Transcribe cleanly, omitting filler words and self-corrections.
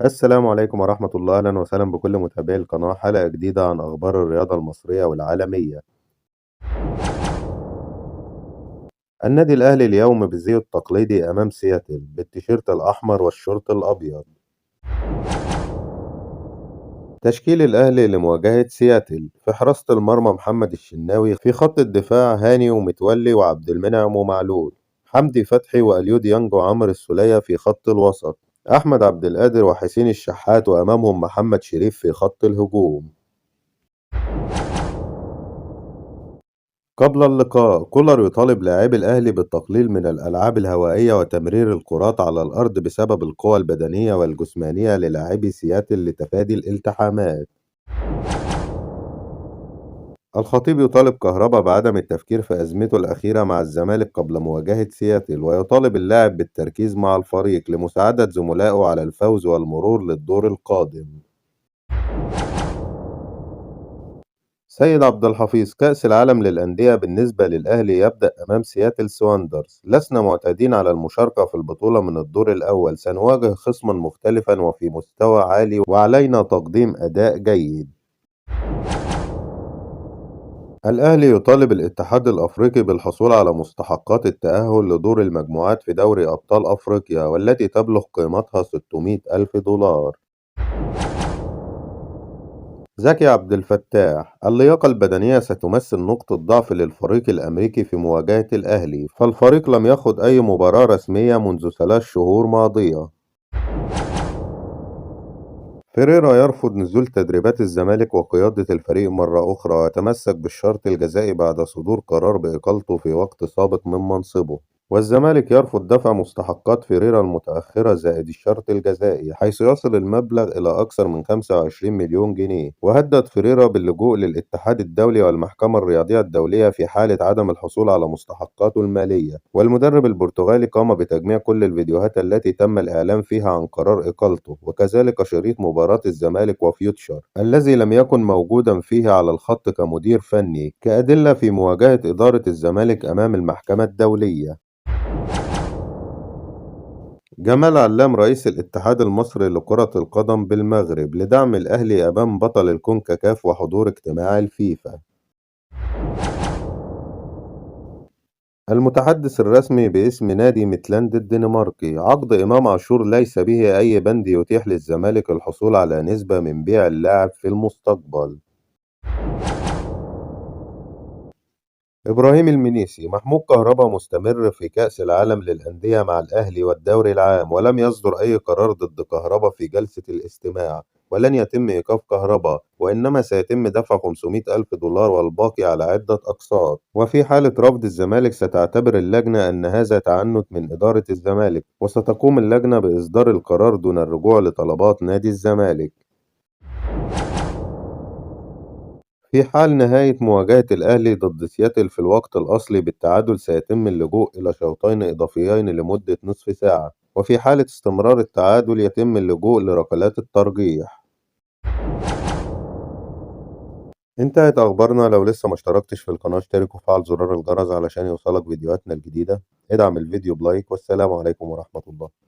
السلام عليكم ورحمة الله، أهلا وسهلا بكل متابعي القناة. حلقة جديدة عن أخبار الرياضة المصرية والعالمية. النادي الأهلي اليوم بزيه التقليدي أمام سياتل بالتيشيرت الأحمر والشورت الأبيض. تشكيل الأهلي لمواجهة سياتل: في حراسة المرمى محمد الشناوي، في خط الدفاع هاني ومتولي وعبد المنعم ومعلول، حمدي فتحي وأليو ديانج وعمرو السولية في خط الوسط، أحمد عبد القادر وحسين الشحات، وأمامهم محمد شريف في خط الهجوم. قبل اللقاء، كولر يطالب لاعبي الأهلي بالتقليل من الألعاب الهوائية وتمرير الكرات على الأرض بسبب القوى البدنية والجسمانية للاعبي سياتل لتفادي الالتحامات. الخطيب يطالب كهربا بعدم التفكير في أزمته الأخيرة مع الزمالك قبل مواجهة سياتل، ويطالب اللاعب بالتركيز مع الفريق لمساعدة زملائه على الفوز والمرور للدور القادم. سيد عبد الحفيظ: كأس العالم للأندية بالنسبة للأهلي يبدأ أمام سياتل سواندرز، لسنا معتادين على المشاركة في البطولة من الدور الأول، سنواجه خصما مختلفا وفي مستوى عالي وعلينا تقديم أداء جيد. الأهلي يطالب الاتحاد الأفريقي بالحصول على مستحقات التأهل لدور المجموعات في دوري أبطال أفريقيا، والتي تبلغ قيمتها 600 ألف دولار. زكي عبد الفتاح: اللياقة البدنية ستمثل نقطة ضعف للفريق الأمريكي في مواجهة الأهلي، فالفريق لم يخوض أي مباراة رسمية منذ 3 شهور ماضية. فيريرا يرفض نزول تدريبات الزمالك وقيادة الفريق مرة أخرى، ويتمسك بالشرط الجزائي بعد صدور قرار بإقالته في وقت سابق من منصبه. والزمالك يرفض دفع مستحقات فيريرا المتأخرة زائد الشرط الجزائي، حيث يصل المبلغ إلى أكثر من 25 مليون جنيه. وهدد فيريرا باللجوء للاتحاد الدولي والمحكمة الرياضية الدولية في حالة عدم الحصول على مستحقاته المالية. والمدرب البرتغالي قام بتجميع كل الفيديوهات التي تم الإعلان فيها عن قرار إقالته، وكذلك شريط مباراة الزمالك وفيوتشر الذي لم يكن موجودا فيه على الخط كمدير فني، كأدلة في مواجهة إدارة الزمالك أمام المحكمة الدولية. جمال علام رئيس الاتحاد المصري لكرة القدم بالمغرب لدعم الأهلي أمام بطل الكونكاكاف وحضور اجتماع الفيفا. المتحدث الرسمي باسم نادي ميتلاند الدنماركي: عقد إمام عاشور ليس به أي بند يتيح للزمالك الحصول على نسبة من بيع اللاعب في المستقبل. إبراهيم المنيسي: محمود كهربا مستمر في كأس العالم للأندية مع الأهلي والدوري العام، ولم يصدر أي قرار ضد كهربا في جلسة الاستماع، ولن يتم إيقاف كهربا، وإنما سيتم دفع 500 ألف دولار والباقي على عدة أقساط. وفي حالة رفض الزمالك ستعتبر اللجنة أن هذا تعنت من إدارة الزمالك، وستقوم اللجنة بإصدار القرار دون الرجوع لطلبات نادي الزمالك. في حال نهاية مواجهة الأهلي ضد سياتل في الوقت الأصلي بالتعادل، سيتم اللجوء إلى شوطين إضافيين لمدة نصف ساعة، وفي حالة استمرار التعادل يتم اللجوء لركلات الترجيح. انتهت أخبارنا. لو لسه ما اشتركتش في القناة اشترك وفعل زرار الجرس علشان يوصلك فيديوهاتنا الجديدة. ادعم الفيديو بلايك، والسلام عليكم ورحمة الله.